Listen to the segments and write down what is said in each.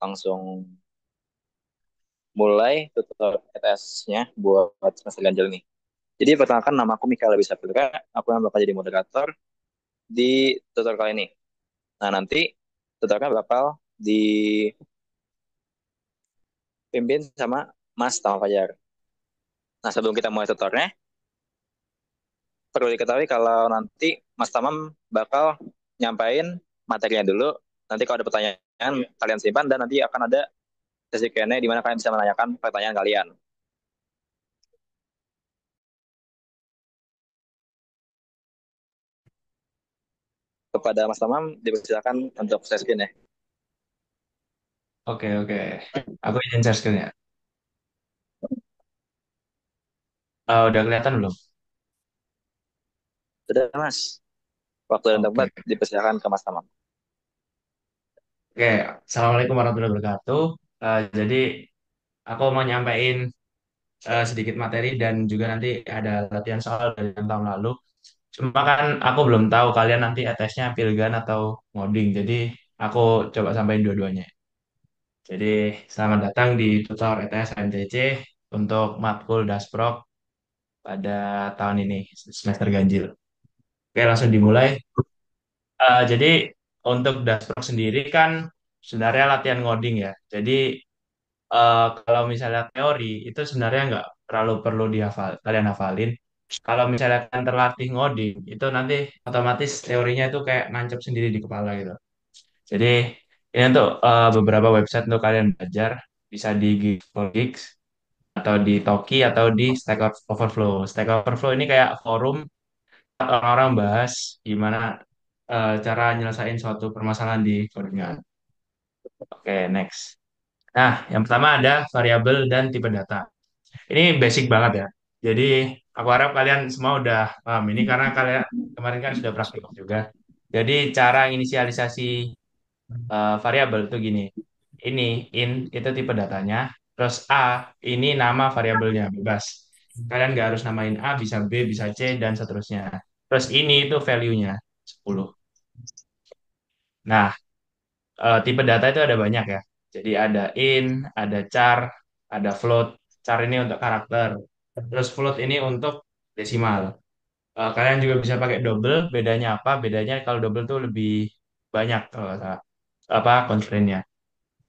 langsung mulai tutor ETS-nya buat semester ganjil nih. Jadi perkenalkan nama aku Mikael Wisapura, aku yang bakal jadi moderator di tutor kali ini. Nah nanti tutornya bakal dipimpin sama Mas Tama Fajar. Nah sebelum kita mulai tutornya, perlu diketahui kalau nanti Mas Tamam bakal nyampain materinya dulu. Nanti kalau ada pertanyaan, kalian simpan dan nanti akan ada sesi Q&A di mana kalian bisa menanyakan pertanyaan kalian. Kepada Mas Tamam, dipersilakan untuk share screen ya. Oke, oke. Aku izin share screen ya. Udah kelihatan belum? Sudah Mas, waktu dan tempat Oke. dipersilakan ke Mas Tamam. Oke. Assalamualaikum warahmatullahi wabarakatuh. Jadi aku mau nyampein sedikit materi dan juga nanti ada latihan soal dari yang tahun lalu. Cuma kan aku belum tahu kalian nanti tesnya Pilgan atau ngoding. Jadi aku coba sampaikan dua-duanya. Jadi selamat datang di tutor ETS MTC untuk matkul Dasprok pada tahun ini semester ganjil. Oke, langsung dimulai. Jadi untuk dashboard sendiri kan sebenarnya latihan ngoding ya. Jadi kalau misalnya teori itu sebenarnya nggak terlalu perlu kalian hafalin. Kalau misalnya kalian terlatih ngoding itu nanti otomatis teorinya itu kayak nancep sendiri di kepala gitu. Jadi ini untuk beberapa website untuk kalian belajar bisa di Geeks atau di Toki atau di Stack Overflow. Stack Overflow ini kayak forum orang-orang bahas gimana cara nyelesain suatu permasalahan di codingan. Oke, next. Nah, yang pertama ada variabel dan tipe data. Ini basic banget ya. Jadi, aku harap kalian semua udah paham ini karena kalian kemarin kan sudah praktik juga. Jadi, cara inisialisasi variabel itu gini. Ini itu tipe datanya. Terus ini nama variabelnya bebas. Kalian nggak harus namain A, bisa B, bisa C, dan seterusnya. Terus ini itu value-nya 10. Nah, tipe data itu ada banyak ya. Jadi ada int, ada char, ada float. Char ini untuk karakter. Terus float ini untuk desimal. Kalian juga bisa pakai double. Bedanya apa? Bedanya kalau double tuh lebih banyak apa constraint-nya.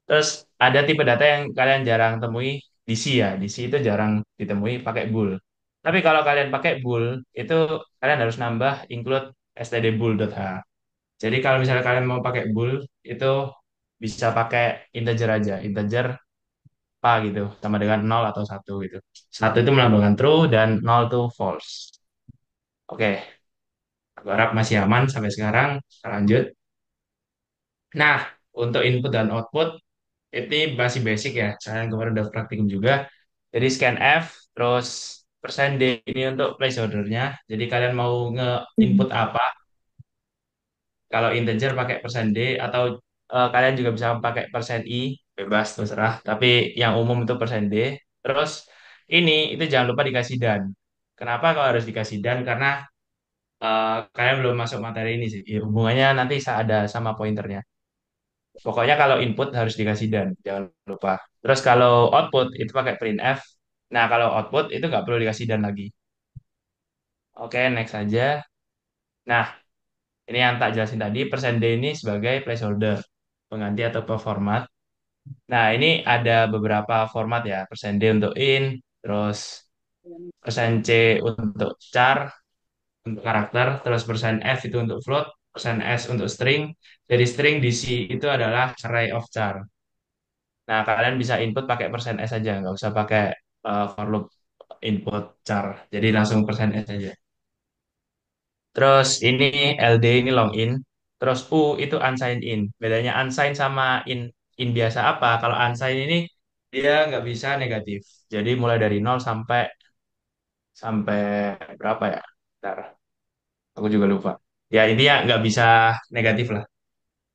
Terus ada tipe data yang kalian jarang temui DC ya. DC itu jarang ditemui pakai bool. Tapi kalau kalian pakai bool itu kalian harus nambah include stdbool.h. Jadi kalau misalnya kalian mau pakai bool itu bisa pakai integer aja, integer apa gitu, sama dengan nol atau satu gitu. Satu itu melambangkan true dan nol itu false. Oke, aku harap masih aman sampai sekarang. Kita lanjut. Nah, untuk input dan output ini masih basic ya. Kalian kemarin udah praktikum juga. Jadi scanf, terus persen %d ini untuk placeholdernya. Jadi kalian mau nge-input apa? Kalau integer pakai persen %d atau kalian juga bisa pakai persen %i, bebas terserah. Tapi yang umum itu persen %d. Terus ini itu jangan lupa dikasih dan. Kenapa kalau harus dikasih dan? Karena kalian belum masuk materi ini sih. Ya, hubungannya nanti ada sama pointernya. Pokoknya kalau input harus dikasih dan, jangan lupa. Terus kalau output itu pakai printf. Nah kalau output itu nggak perlu dikasih dan lagi. Oke, next aja. Nah, ini yang tak jelasin tadi, persen %d ini sebagai placeholder, pengganti atau format. Nah, ini ada beberapa format ya, persen %d untuk int, terus persen %c untuk char, untuk karakter, terus persen %f itu untuk float, persen %s untuk string. Jadi string di C itu adalah array of char. Nah, kalian bisa input pakai persen %s aja, nggak usah pakai for loop input char. Jadi langsung persen %s aja. Terus ini LD ini login. Terus U itu unsigned in. Bedanya unsigned sama in biasa apa? Kalau unsigned ini dia nggak bisa negatif. Jadi mulai dari nol sampai sampai berapa ya? Bentar, aku juga lupa. Ya intinya nggak bisa negatif lah.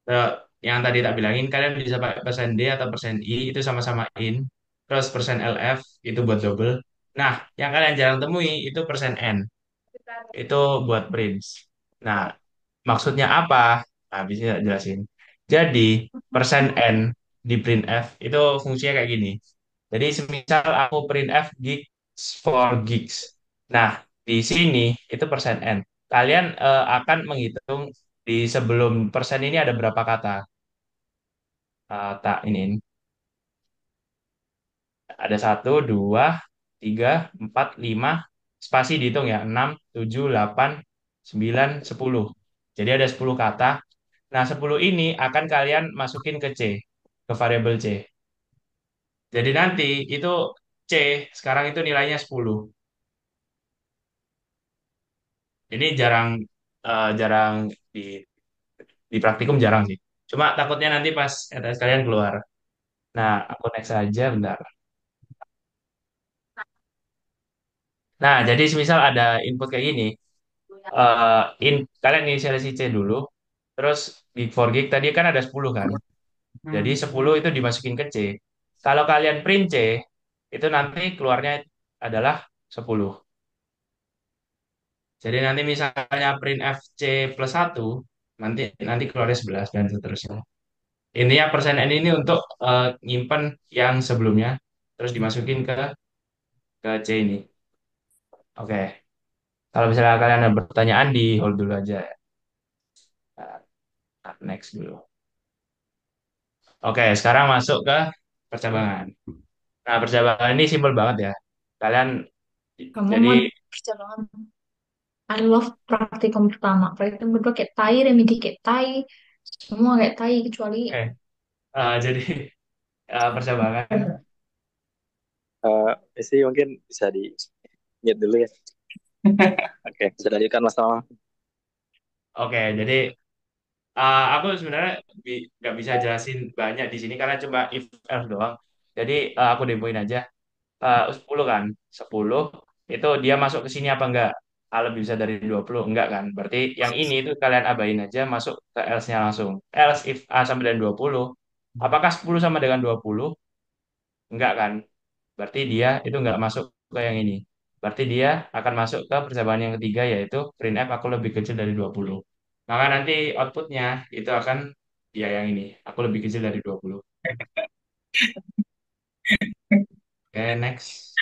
Eh, yang tadi tak bilangin kalian bisa pakai persen D atau persen I itu sama-sama in. Terus persen LF itu buat double. Nah, yang kalian jarang temui itu persen N. Itu buat prints. Nah, maksudnya apa? Nah, bisa jelasin. Jadi, persen N. di printf itu fungsinya kayak gini. Jadi semisal aku printf gigs for gigs. Nah, di sini itu persen n. Kalian akan menghitung di sebelum persen ini ada berapa kata. Tak ini. Ada satu, dua, tiga, empat, lima, spasi dihitung ya, 6, 7, 8, 9, 10. Jadi ada 10 kata. Nah, 10 ini akan kalian masukin ke C, ke variabel C. Jadi nanti itu C, sekarang itu nilainya 10. Ini jarang jarang di, di praktikum jarang sih. Cuma takutnya nanti pas LTS kalian keluar. Nah, aku next aja bentar. Nah, jadi semisal ada input kayak gini, kalian inisialisasi C dulu, terus gig for gig tadi kan ada 10 kan. Jadi 10 itu dimasukin ke C. Kalau kalian print C, itu nanti keluarnya adalah 10. Jadi nanti misalnya print FC plus 1, nanti nanti keluarnya 11 dan seterusnya. Intinya persen N ini untuk nyimpen yang sebelumnya, terus dimasukin ke C ini. Oke, kalau misalnya kalian ada pertanyaan di hold dulu aja ya. Next dulu. Oke, sekarang masuk ke percabangan. Nah, percabangan ini simpel banget ya. Kalian Kamu jadi mau kerja banget. I love praktikum pertama. Praktikum kedua kayak tai, remedi kayak tai. Semua kayak tai kecuali oke, jadi percabangan. Sih mungkin bisa di mute dulu ya. Oke, bisa dilanjutkan Mas Tama. Oke, jadi aku sebenarnya nggak bisa jelasin banyak di sini karena cuma if else doang. Jadi aku demoin aja. 10 kan, 10 itu dia masuk ke sini apa enggak? A lebih bisa dari 20 enggak kan? Berarti yang ini itu kalian abain aja masuk ke else-nya langsung. Else if A sama dengan 20, apakah 10 sama dengan 20? Enggak kan? Berarti dia itu enggak masuk ke yang ini. Berarti dia akan masuk ke percobaan yang ketiga yaitu printf aku lebih kecil dari 20. Maka nanti outputnya itu akan ya yang ini. Aku lebih kecil dari 20. Oke, next.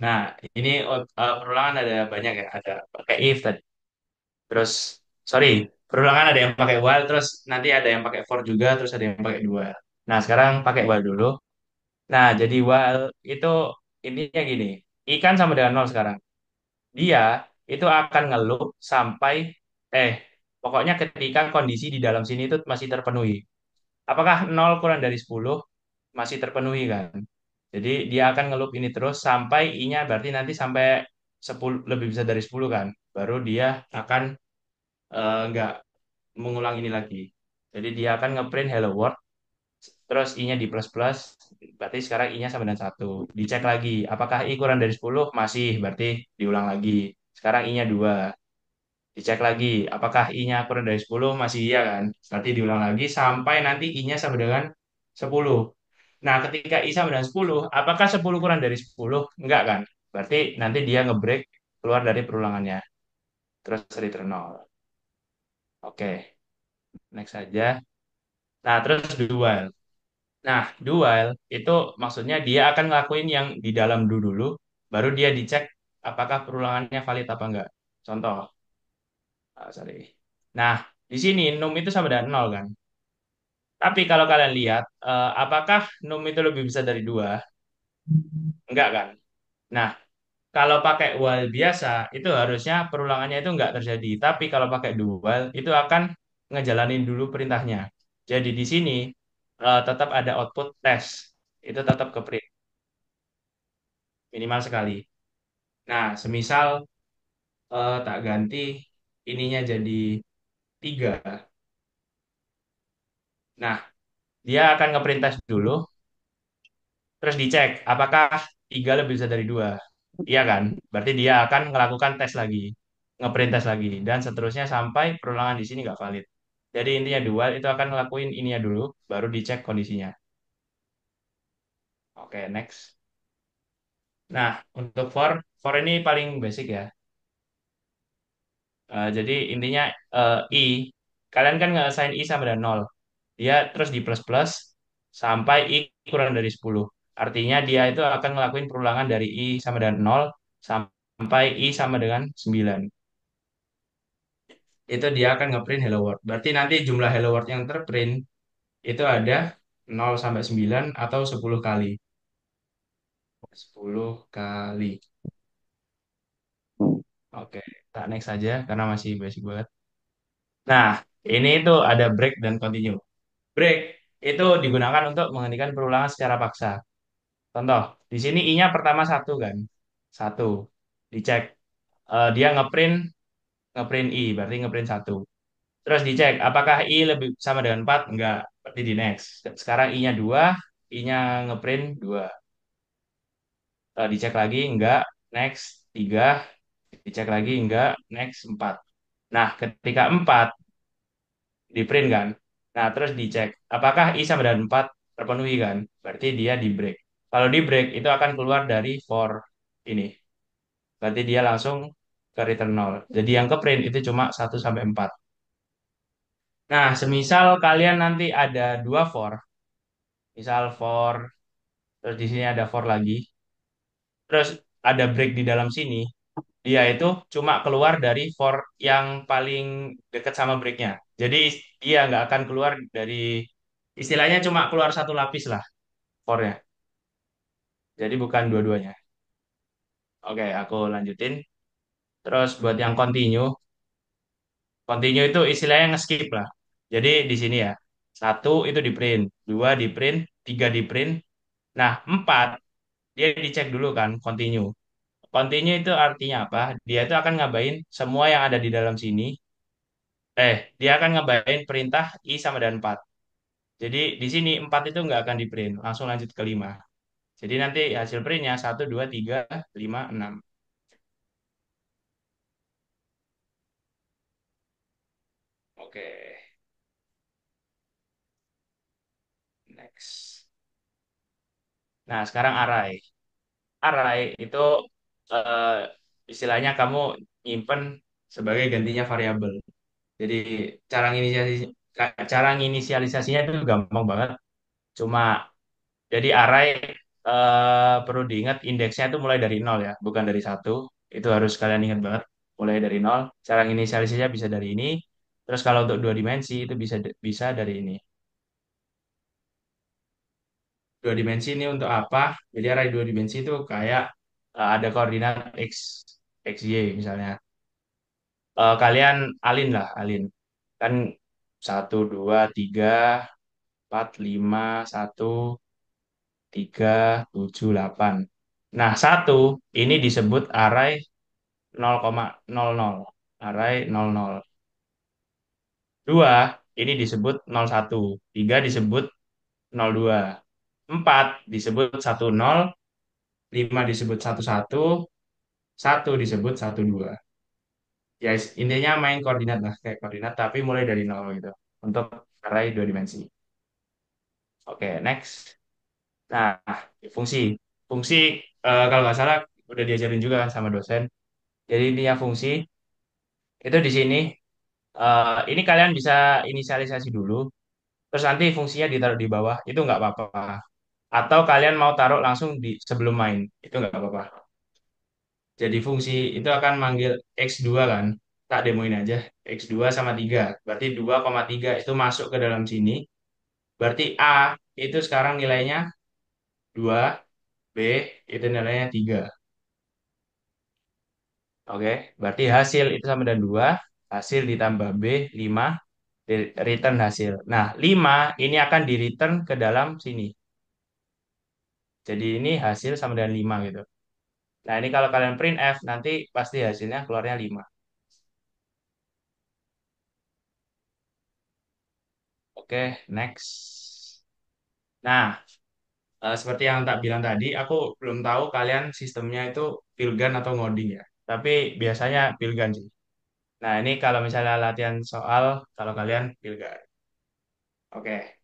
Nah, ini perulangan ada banyak ya. Ada pakai if tadi. Terus, sorry, perulangan ada yang pakai while, terus nanti ada yang pakai for juga, terus ada yang pakai dua. Nah, sekarang pakai while dulu. Nah, jadi while itu intinya gini. I kan sama dengan nol sekarang. Dia itu akan ngelup sampai, eh, pokoknya ketika kondisi di dalam sini itu masih terpenuhi. Apakah nol kurang dari 10? Masih terpenuhi kan? Jadi dia akan ngelup ini terus sampai I-nya berarti nanti sampai 10 lebih bisa dari 10 kan. Baru dia akan nggak mengulang ini lagi. Jadi dia akan ngeprint hello world terus I-nya di plus plus berarti sekarang I-nya sama dengan satu. Dicek lagi apakah I kurang dari 10 masih berarti diulang lagi. Sekarang I-nya 2. Dicek lagi apakah I-nya kurang dari 10 masih iya kan. Berarti diulang lagi sampai nanti I-nya sama dengan 10. Nah, ketika I sama dengan 10, apakah 10 kurang dari 10? Enggak kan? Berarti nanti dia ngebreak keluar dari perulangannya. Terus return 0. Oke, next saja. Nah, terus dual. Nah, dual itu maksudnya dia akan ngelakuin yang di dalam dulu, baru dia dicek apakah perulangannya valid apa enggak. Contoh, sorry. Nah, di sini num itu sama dengan 0 kan? Tapi kalau kalian lihat, apakah num itu lebih besar dari 2? Enggak kan? Nah, kalau pakai while biasa, itu harusnya perulangannya itu nggak terjadi. Tapi kalau pakai dual, itu akan ngejalanin dulu perintahnya. Jadi di sini tetap ada output tes. Itu tetap ke print, minimal sekali. Nah, semisal tak ganti ininya jadi 3. Nah, dia akan ngeprint tes dulu, terus dicek apakah 3 lebih besar dari 2. Iya kan? Berarti dia akan melakukan tes lagi, ngeprint tes lagi, dan seterusnya sampai perulangan di sini nggak valid. Jadi intinya dual itu akan ngelakuin ininya dulu, baru dicek kondisinya. Oke, next. Nah, untuk for ini paling basic ya. Jadi intinya I, kalian kan nge-assign I sama dengan 0. dia terus di plus-plus sampai I kurang dari 10. Artinya dia itu akan ngelakuin perulangan dari I sama dengan 0 sampai I sama dengan 9. Itu dia akan ngeprint hello world. Berarti nanti jumlah hello world yang terprint itu ada 0 sampai 9 atau 10 kali. 10 kali. Oke, tak next saja karena masih basic banget. Nah, ini itu ada break dan continue. Break itu digunakan untuk menghentikan perulangan secara paksa. Contoh, di sini I-nya pertama satu kan. Satu. Dicek. Dia ngeprint ngeprint I, berarti ngeprint satu. Terus dicek, apakah I lebih sama dengan 4? Enggak, berarti di next. Sekarang I-nya 2, I-nya ngeprint 2. Dicek lagi, enggak, next. 3, dicek lagi, enggak, next. 4. Nah, ketika 4, di print kan. Nah, terus dicek apakah I sama dengan 4 terpenuhi kan? Berarti dia di break. Kalau di break itu akan keluar dari for ini. Berarti dia langsung ke return 0. Jadi yang ke print itu cuma 1 sampai 4. Nah, semisal kalian nanti ada dua for, misal for, terus di sini ada for lagi, terus ada break di dalam sini, dia itu cuma keluar dari for yang paling dekat sama breaknya. Jadi dia nggak akan keluar dari, istilahnya cuma keluar satu lapis lah for-nya. Jadi bukan dua-duanya. Oke, aku lanjutin. Terus buat yang continue, continue itu istilahnya nge-skip lah. Jadi di sini ya, satu itu di print, dua di print, tiga di print. Nah, empat dia dicek dulu kan, continue. Continue itu artinya apa? Dia itu akan ngabain semua yang ada di dalam sini. Dia akan ngabain perintah I sama dengan 4. Jadi di sini 4 itu nggak akan di print, langsung lanjut ke 5. Jadi nanti hasil printnya 1, 2, 3, 5, 6. Oke, next. Nah, sekarang array. Array itu eh, istilahnya kamu nyimpen sebagai gantinya variabel. Jadi cara inisiasi cara inisialisasinya itu gampang banget. Cuma jadi array perlu diingat indeksnya itu mulai dari nol ya, bukan dari satu. Itu harus kalian ingat banget. Mulai dari nol. Cara inisialisasinya bisa dari ini. Terus kalau untuk dua dimensi itu bisa dari ini. Dua dimensi ini untuk apa? Jadi array dua dimensi itu kayak ada koordinat x, x, y misalnya. Kalian alin lah, alin. Kan satu, dua, tiga, empat, lima, satu, tiga, tujuh, delapan. Nah, satu ini disebut array 0,00. Array 00. Dua ini disebut 01. Tiga disebut 02. Empat disebut 10. Lima disebut 11. Satu disebut 12. Ya, intinya main koordinat lah, kayak koordinat, tapi mulai dari nol gitu. Untuk array dua dimensi. Oke, next. Nah, fungsi. Fungsi, kalau nggak salah, udah diajarin juga kan sama dosen. Jadi intinya fungsi, itu di sini. Ini kalian bisa inisialisasi dulu, terus nanti fungsinya ditaruh di bawah, itu nggak apa-apa. Atau kalian mau taruh langsung di sebelum main, itu nggak apa-apa. Jadi fungsi itu akan manggil X2 kan. Tak demoin aja. X2 sama 3. Berarti 2,3 itu masuk ke dalam sini. Berarti A itu sekarang nilainya 2, B itu nilainya 3. Oke, berarti hasil itu sama dengan 2. Hasil ditambah B, 5. Return hasil. Nah, 5 ini akan di return ke dalam sini. Jadi ini hasil sama dengan 5 gitu. Nah, ini kalau kalian print F, nanti pasti hasilnya keluarnya 5. Oke, next. Nah, seperti yang tak bilang tadi, aku belum tahu kalian sistemnya itu Pilgan atau ngoding ya. Tapi biasanya Pilgan sih. Nah, ini kalau misalnya latihan soal, kalau kalian Pilgan. Oke.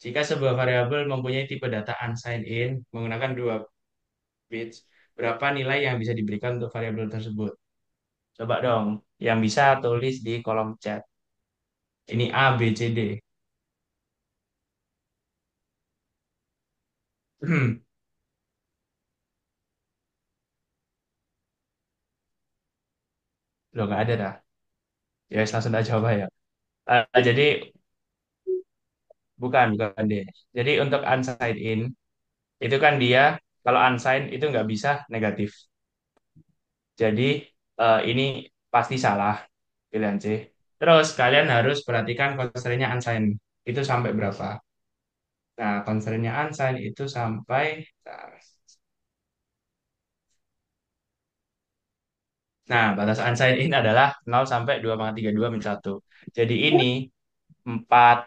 Jika sebuah variabel mempunyai tipe data unsigned in menggunakan 2 bits, berapa nilai yang bisa diberikan untuk variabel tersebut? Coba dong, yang bisa tulis di kolom chat. Ini A, B, C, D. Loh, nggak ada dah. Ya, wes, langsung aja coba ya. Jadi, bukan deh. Jadi untuk unsigned in, itu kan dia, kalau unsigned itu nggak bisa negatif. Jadi, ini pasti salah, pilihan C. Terus, kalian harus perhatikan constraint-nya unsigned. Itu sampai berapa? Nah, constraint-nya unsigned itu sampai... Nah, batas unsigned in adalah 0 sampai 2,32 min 1. Jadi ini 4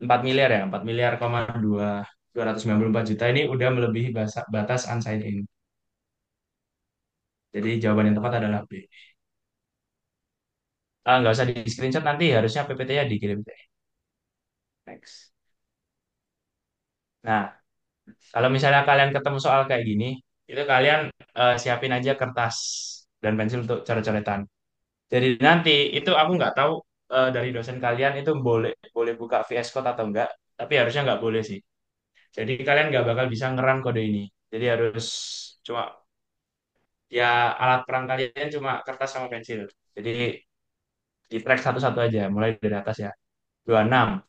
4 miliar ya, 4 miliar, 294 juta ini udah melebihi batas unsigned in. Jadi jawaban yang tepat adalah B. Nggak usah di screenshot, nanti harusnya PPT-nya dikirim deh. Next. Nah, kalau misalnya kalian ketemu soal kayak gini, itu kalian siapin aja kertas dan pensil untuk coret-coretan. Jadi nanti itu aku nggak tahu dari dosen kalian itu boleh boleh buka VS Code atau enggak, tapi harusnya nggak boleh sih. Jadi kalian nggak bakal bisa ngeran kode ini. Jadi harus cuma ya alat perang kalian cuma kertas sama pensil. Jadi di track satu-satu aja, mulai dari atas ya. 26.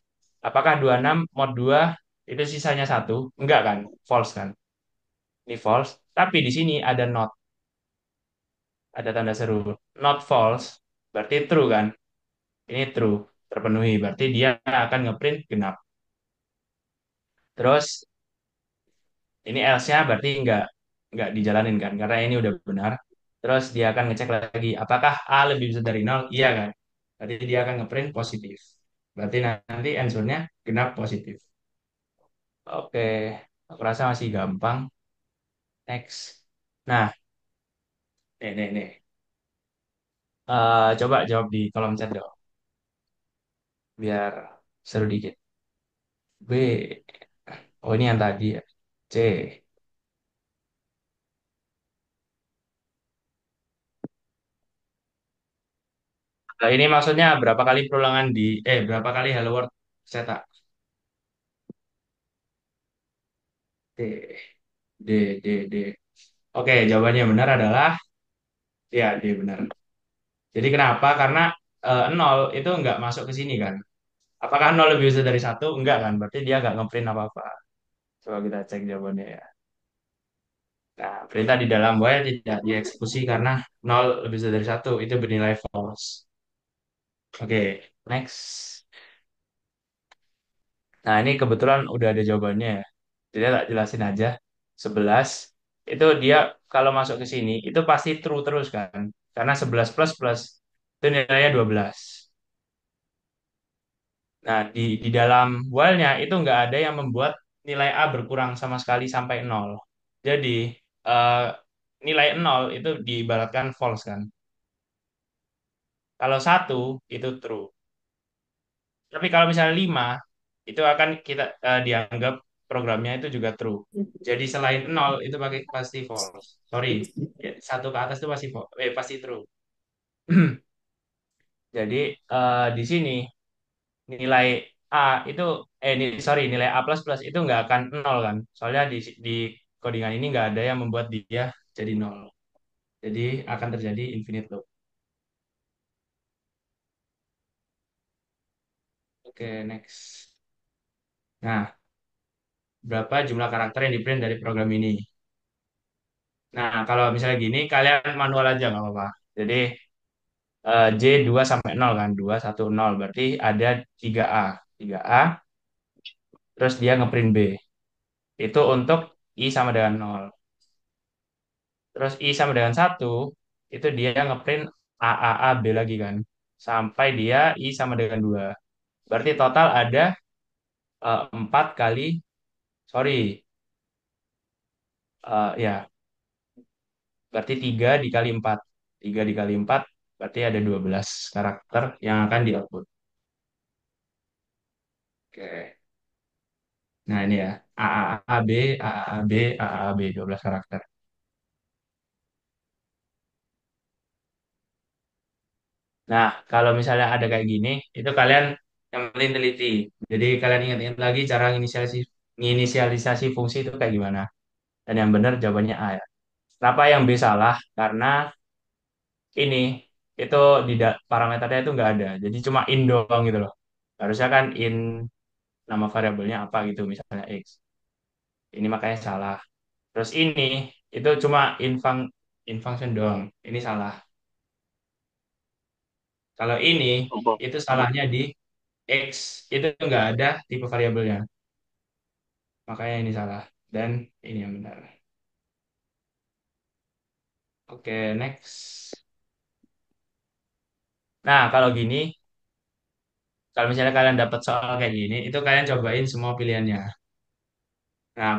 Apakah 26 mod 2 itu sisanya satu? Enggak kan? False kan? Ini false. Tapi di sini ada not, ada tanda seru. Not false, berarti true kan? Ini true, terpenuhi. Berarti dia akan ngeprint genap. Terus ini else-nya berarti nggak dijalanin kan? Karena ini udah benar. Terus dia akan ngecek lagi, apakah A lebih besar dari nol? Iya kan? Berarti dia akan ngeprint positif. Berarti nanti answer-nya genap positif. Oke, aku rasa masih gampang. Next. Nah, nih. Coba jawab di kolom chat dong, biar seru dikit. B. Oh, ini yang tadi ya. C. Nah, ini maksudnya berapa kali perulangan berapa kali hello world cetak? D. D. Oke, jawabannya yang benar adalah ya D benar. Jadi kenapa? Karena 0 itu nggak masuk ke sini kan. Apakah 0 lebih besar dari satu? Enggak kan. Berarti dia nggak ngeprint apa-apa. Coba kita cek jawabannya ya. Nah, perintah di dalam while tidak dieksekusi karena 0 lebih besar dari satu. Itu bernilai false. Oke, next. Nah, ini kebetulan udah ada jawabannya ya. Jadi tak jelasin aja. 11 itu dia kalau masuk ke sini itu pasti true terus kan. Karena 11 plus plus itu nilainya 12. Nah, di dalam while-nya itu nggak ada yang membuat nilai A berkurang sama sekali sampai nol. Jadi, eh, nilai nol itu diibaratkan false kan. Kalau satu itu true. Tapi kalau misalnya 5 itu akan kita dianggap programnya itu juga true. Jadi selain nol itu pakai pasti false. Sorry, ya, satu ke atas itu pasti pasti true. Jadi di sini nilai A itu sorry, nilai A plus plus itu nggak akan nol kan? Soalnya di codingan ini nggak ada yang membuat dia jadi nol. Jadi akan terjadi infinite loop. Oke, next. Nah, berapa jumlah karakter yang di print dari program ini? Nah, kalau misalnya gini, kalian manual aja nggak apa-apa. Jadi J 2 sampai nol kan? 2 1 0. Berarti ada 3A. 3A, terus dia ngeprint B. Itu untuk I sama dengan nol. Terus I sama dengan satu itu dia ngeprint B lagi kan. Sampai dia I sama dengan 2. Berarti total ada 4 kali, sorry, ya, berarti 3 dikali 4. 3 dikali 4 berarti ada 12 karakter yang akan di output. Oke. Nah ini ya, AAAB, AAAB, AAAB, 12 karakter. Nah, kalau misalnya ada kayak gini, itu kalian yang penting teliti. Jadi kalian ingat-ingat lagi cara inisialisasi nginisialisasi fungsi itu kayak gimana. Dan yang benar jawabannya A ya. Kenapa yang B salah? Karena ini itu parameternya itu nggak ada. Jadi cuma in doang gitu loh. Harusnya kan in nama variabelnya apa gitu, misalnya X. Ini makanya salah. Terus ini itu cuma in function doang. Ini salah. Kalau ini Apa? itu salahnya di X, itu nggak ada tipe variabelnya. Makanya ini salah. Dan ini yang benar. Oke, next. Nah, kalau gini, kalau misalnya kalian dapat soal kayak gini, itu kalian cobain semua pilihannya. Nah,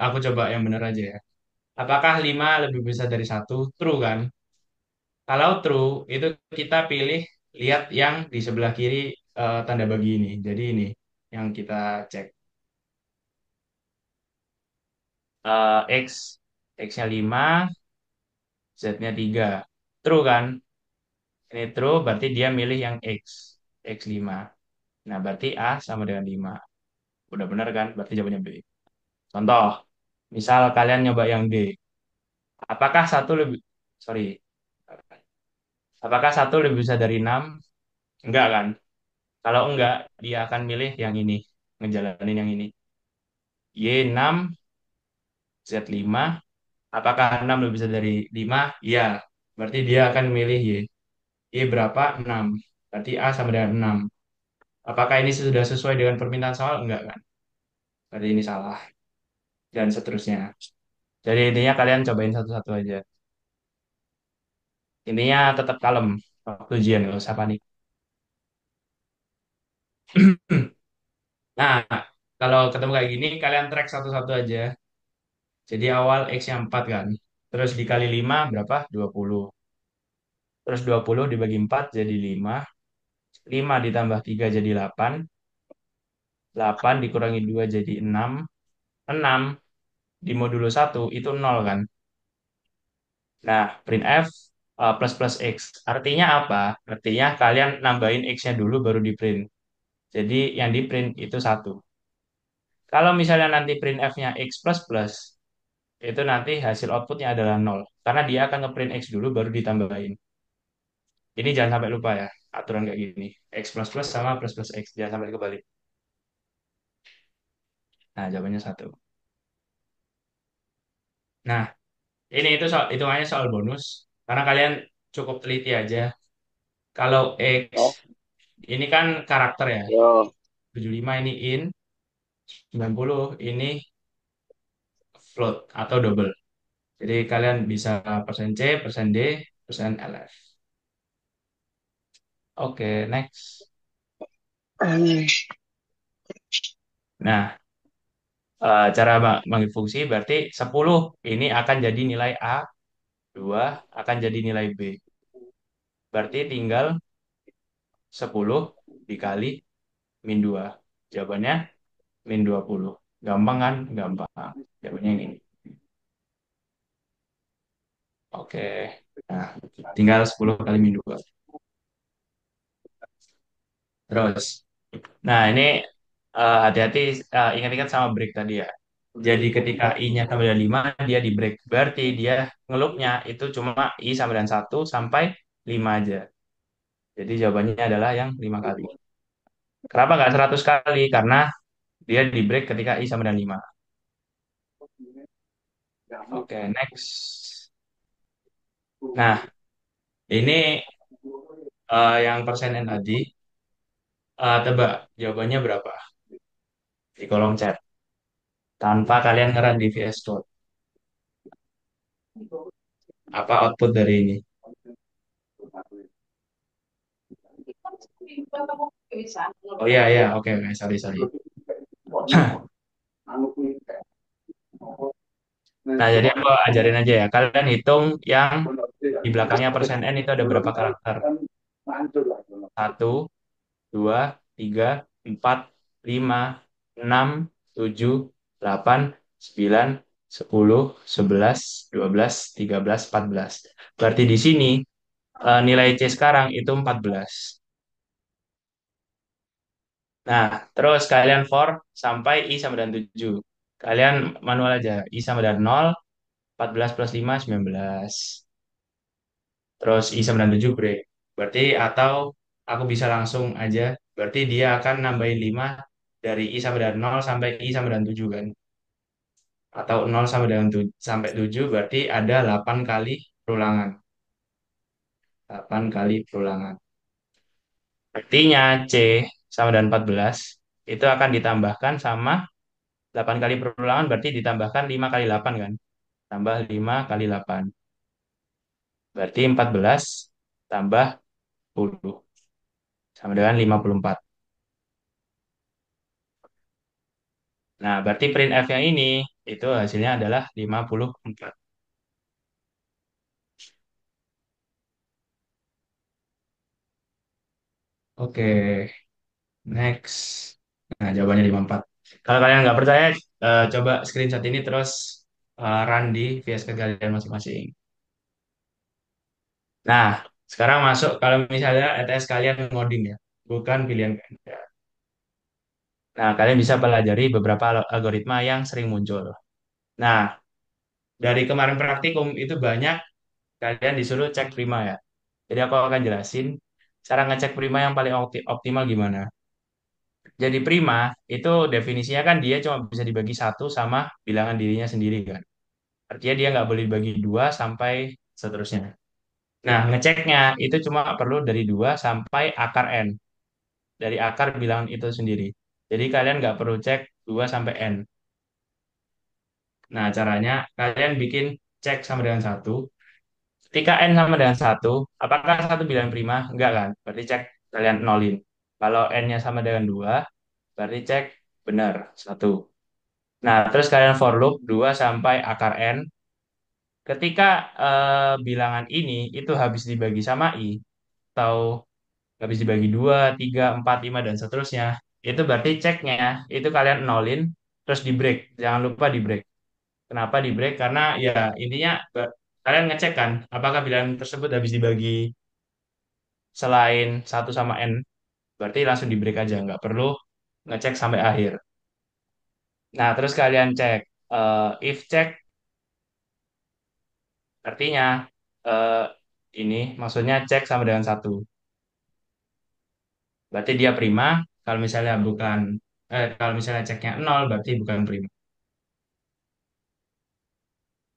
aku coba yang benar aja ya. Apakah 5 lebih besar dari satu? True kan? Kalau true, itu kita pilih lihat yang di sebelah kiri tanda bagi ini. Jadi ini yang kita cek. X, X-nya 5, Z-nya 3. True kan? Ini true, berarti dia milih yang X. X5. Nah, berarti A sama dengan 5. Udah benar kan? Berarti jawabannya B. Contoh, misal kalian nyoba yang D. Apakah satu lebih, sorry, apakah satu lebih besar dari 6? Enggak kan? Kalau enggak, dia akan milih yang ini. Ngejalanin yang ini. Y6, Z5. Apakah 6 lebih besar dari 5? Iya. Berarti dia akan milih Y. Y berapa? 6. Berarti A sama dengan 6. Apakah ini sudah sesuai dengan permintaan soal? Enggak kan? Berarti ini salah. Dan seterusnya. Jadi intinya kalian cobain satu-satu aja. Intinya tetap kalem waktu ujian, nggak usah panik. Nah, kalau ketemu kayak gini, kalian track satu-satu aja. Jadi awal X-nya 4 kan. Terus dikali 5 berapa? 20. Terus 20 dibagi 4 jadi 5. 5 ditambah 3 jadi 8. 8 dikurangi 2 jadi 6. 6 di modulo 1 itu 0 kan. Nah, printf plus plus X. Artinya apa? Artinya kalian nambahin X-nya dulu baru di print. Jadi yang di print itu 1. Kalau misalnya nanti printf-nya X plus plus, itu nanti hasil outputnya adalah 0. Karena dia akan ngeprint X dulu baru ditambahin. Ini jangan sampai lupa ya, aturan kayak gini. X plus plus sama plus plus X. Jangan sampai kebalik. Nah, jawabannya 1. Nah, ini itu soal, hitungannya soal bonus. Karena kalian cukup teliti aja. Kalau X, Oh, ini kan karakter ya. yo. 75 ini in, 90 ini float atau double. Jadi kalian bisa persen C, persen D, persen LF. Oke, next. Nah, cara bagi fungsi berarti 10 ini akan jadi nilai A, 2 akan jadi nilai B. Berarti tinggal 10 dikali min 2. Jawabannya min 20. Gampang kan? Gampang. Jawabannya yang ini. Oke. Nah, tinggal 10 kali min 2. Terus. Nah, ini hati-hati, ingat-ingat sama break tadi ya. Jadi ketika I-nya sama dengan 5, dia di break. Berarti dia ngelupnya itu cuma I sama dengan 1 sampai 5 aja. Jadi jawabannya adalah yang 5 kali. Kenapa nggak 100 kali? Karena dia di break ketika I sama dengan 5. Oke, next. Nah, ini yang persen N tadi. Tebak, jawabannya berapa? Di kolom chat. Tanpa kalian ngeran di VS Code. Apa output dari ini? Oh iya, iya. Oke, oke. Sorry, sorry. Nah, jadi aku ajarin aja ya. Kalian hitung yang di belakangnya persen N itu ada berapa karakter? Satu, 2, 3, 4, 5, 6, 7, 8, 9, 10, 11, 12, 13, 14. Berarti di sini nilai C sekarang itu 14. Nah, terus kalian for sampai I sama dengan 7. Kalian manual aja. I sama dengan 0, 14 plus 5, 19. Terus I sama dengan 7 break. Berarti atau aku bisa langsung aja. Berarti dia akan nambahin 5 dari I sama dengan 0 sampai I sama dengan 7 kan. Atau 0 sama dengan 7, sampai 7 berarti ada 8 kali perulangan. 8 kali perulangan. Artinya C sama dengan 14 itu akan ditambahkan sama 8 kali perulangan berarti ditambahkan 5 kali 8 kan. Tambah 5 kali 8. Berarti 14 tambah 10 sama dengan 54. Nah, berarti print F yang ini itu hasilnya adalah 54. Oke, next. Nah, jawabannya 54. Kalau kalian nggak percaya, coba screenshot ini terus run di VS Code kalian masing-masing. Nah, sekarang masuk kalau misalnya ETS kalian ngoding ya, bukan pilihan ganda. Nah, kalian bisa pelajari beberapa algoritma yang sering muncul. Nah, dari kemarin praktikum itu banyak kalian disuruh cek prima ya. Jadi aku akan jelasin cara ngecek prima yang paling optimal gimana. Jadi prima itu definisinya kan dia cuma bisa dibagi satu sama bilangan dirinya sendiri kan. Artinya dia nggak boleh dibagi dua sampai seterusnya. Nah, ngeceknya itu cuma perlu dari 2 sampai akar N. Dari akar bilangan itu sendiri. Jadi kalian nggak perlu cek 2 sampai N. Nah, caranya kalian bikin cek sama dengan satu. Ketika N sama dengan satu, apakah satu bilangan prima? Enggak kan? Berarti cek kalian nolin. Kalau N-nya sama dengan 2, berarti cek benar satu. Nah, terus kalian for loop 2 sampai akar N. Ketika bilangan ini itu habis dibagi sama I, atau habis dibagi 2, 3, 4, 5, dan seterusnya, itu berarti ceknya, itu kalian nolin, terus di break. Jangan lupa di break. Kenapa di break? Karena ya intinya kalian ngecek kan, apakah bilangan tersebut habis dibagi selain satu sama N, berarti langsung di break aja, nggak perlu ngecek sampai akhir. Nah, terus kalian cek, if check artinya eh, ini maksudnya cek sama dengan satu. Berarti dia prima, kalau misalnya bukan, kalau misalnya ceknya nol, berarti bukan prima.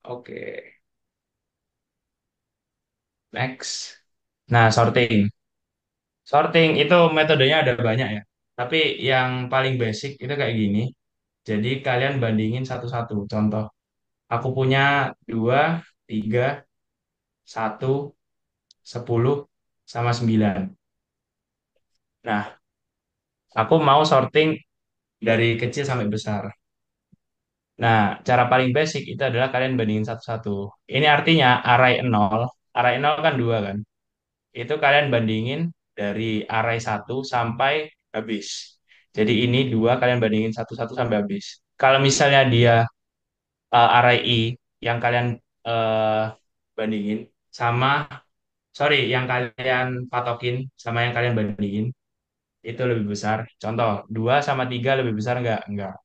Oke, next. Nah, sorting. Sorting itu metodenya ada banyak ya. Tapi yang paling basic itu kayak gini. Jadi kalian bandingin satu-satu. Contoh, aku punya 2, 3, 1, 10, sama 9. Nah, aku mau sorting dari kecil sampai besar. Nah, cara paling basic itu adalah kalian bandingin satu-satu. Ini artinya array 0 kan 2 kan. Itu kalian bandingin dari array satu sampai habis. Jadi ini 2 kalian bandingin satu-satu sampai habis. Kalau misalnya dia array I yang kalian eh, bandingin sama, sorry, yang kalian patokin sama yang kalian bandingin itu lebih besar. Contoh, 2 sama 3 lebih besar nggak? Enggak.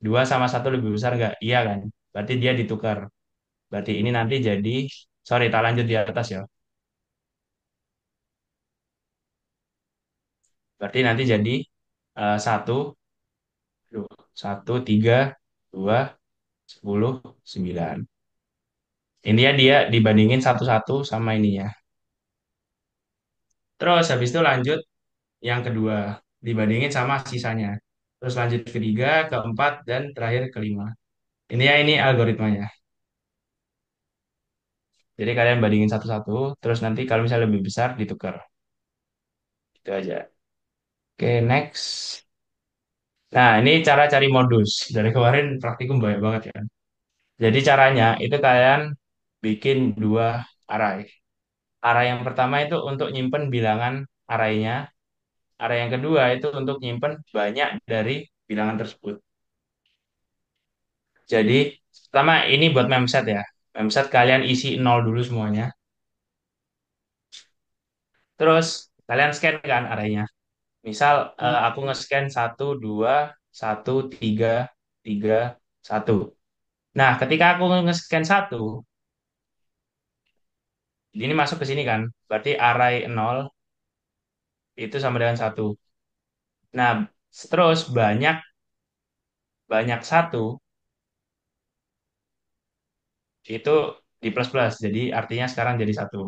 2 sama satu lebih besar nggak? Iya kan? Berarti dia ditukar. Berarti ini nanti jadi, sorry, tak lanjut di atas ya. Berarti nanti jadi 1, 3, 2, 10, 9. Intinya dia dibandingin satu-satu sama ininya. Terus habis itu lanjut yang kedua, dibandingin sama sisanya. Terus lanjut ketiga, keempat, dan terakhir kelima. Ini ya ini algoritmanya. Jadi kalian bandingin satu-satu, terus nanti kalau misalnya lebih besar ditukar. Itu aja. Oke, next. Nah, ini cara cari modus. Dari kemarin praktikum banyak banget ya. Jadi caranya itu kalian bikin 2 array. Array yang pertama itu untuk nyimpen bilangan arraynya. Array yang kedua itu untuk nyimpen banyak dari bilangan tersebut. Jadi, pertama ini buat memset ya. Memset kalian isi nol dulu semuanya. Terus kalian scan kan arraynya. Misal aku nge-scan 1, 2, 1, 3, 3, 1. Nah, ketika aku nge-scan 1, ini masuk ke sini kan, berarti array 0 itu sama dengan 1. Nah, terus banyak banyak 1 itu di plus plus, jadi artinya sekarang jadi 1.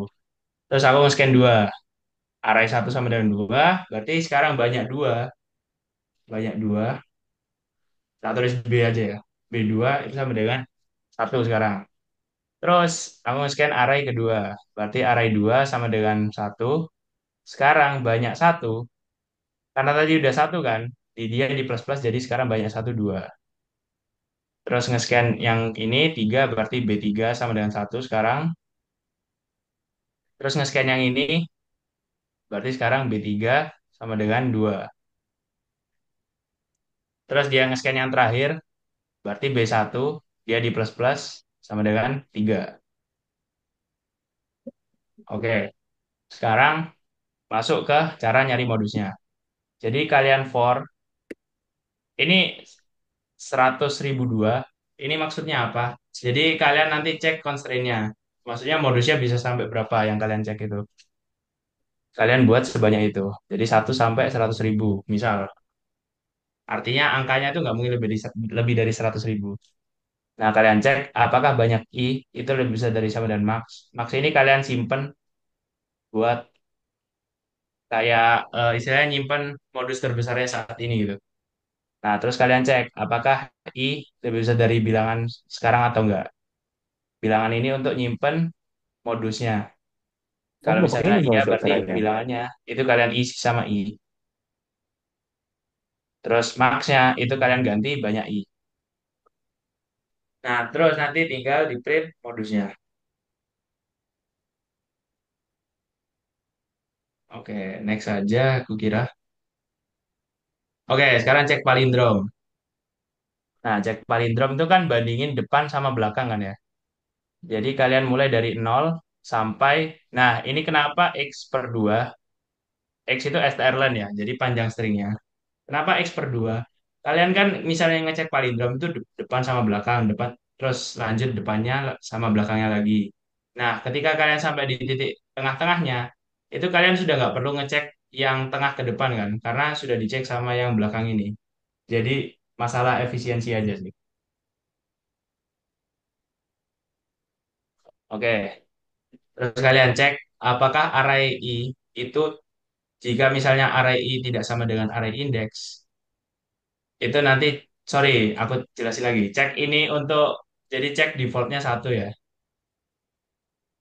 Terus aku nge-scan 2, array 1 sama dengan 2, berarti sekarang banyak 2, tak tulis B aja ya, B2 itu sama dengan 1 sekarang. Terus aku nge-scan array kedua, berarti array 2 sama dengan 1. Sekarang banyak 1, karena tadi udah 1 kan, di dia di plus plus, jadi sekarang banyak 1, 2. Terus nge-scan yang ini 3, berarti B3 sama dengan 1 sekarang. Terus nge-scan yang ini, berarti sekarang B3 sama dengan 2. Terus dia nge-scan yang terakhir, berarti B1, dia di plus plus sama dengan 3. Oke, sekarang masuk ke cara nyari modusnya. Jadi kalian for, ini 100.002, ini maksudnya apa? Jadi kalian nanti cek constraint-nya. Maksudnya modusnya bisa sampai berapa yang kalian cek itu. Kalian buat sebanyak itu. Jadi 1 sampai 100.000. Misal, artinya angkanya itu nggak mungkin lebih dari 100.000. Nah, kalian cek apakah banyak I, itu lebih bisa dari sama dan max. Max ini kalian simpen buat kayak istilahnya nyimpen modus terbesarnya saat ini gitu. Nah, terus kalian cek apakah I lebih besar dari bilangan sekarang atau enggak. Bilangan ini untuk nyimpen modusnya. Oh, Kalau misalnya begini iya modus berarti caranya. bilangannya itu kalian isi sama I. Terus max-nya itu kalian ganti banyak I. Nah, terus nanti tinggal di print modusnya. Oke, next aja aku kira. Oke, sekarang cek palindrom. Nah, cek palindrom itu kan bandingin depan sama belakang kan ya. Jadi kalian mulai dari 0 sampai, nah ini kenapa X/2? X itu strlen ya, jadi panjang stringnya. Kenapa X/2? Kalian kan misalnya ngecek palindrom itu depan sama belakang, depan terus lanjut depannya sama belakangnya lagi. Nah, ketika kalian sampai di titik tengah-tengahnya, itu kalian sudah nggak perlu ngecek yang tengah ke depan kan, karena sudah dicek sama yang belakang ini. Jadi masalah efisiensi aja sih. Oke, terus kalian cek apakah array I itu, jika misalnya array I tidak sama dengan array index, itu nanti, sorry, aku jelasin lagi. Cek ini untuk, jadi cek defaultnya 1 ya.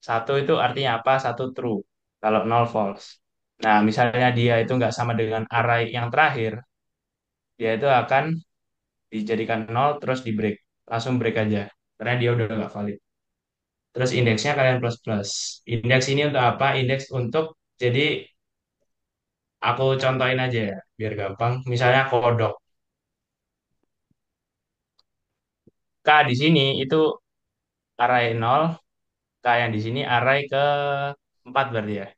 1 itu artinya apa? 1 true. Kalau 0 false. Nah, misalnya dia itu nggak sama dengan array yang terakhir, dia itu akan dijadikan 0 terus di break. Langsung break aja. Karena dia udah nggak valid. Terus indeksnya kalian plus plus. Indeks ini untuk apa? Indeks untuk, jadi aku contohin aja ya, biar gampang. Misalnya kodok. K di sini itu array 0, K yang di sini array ke 4 berarti ya.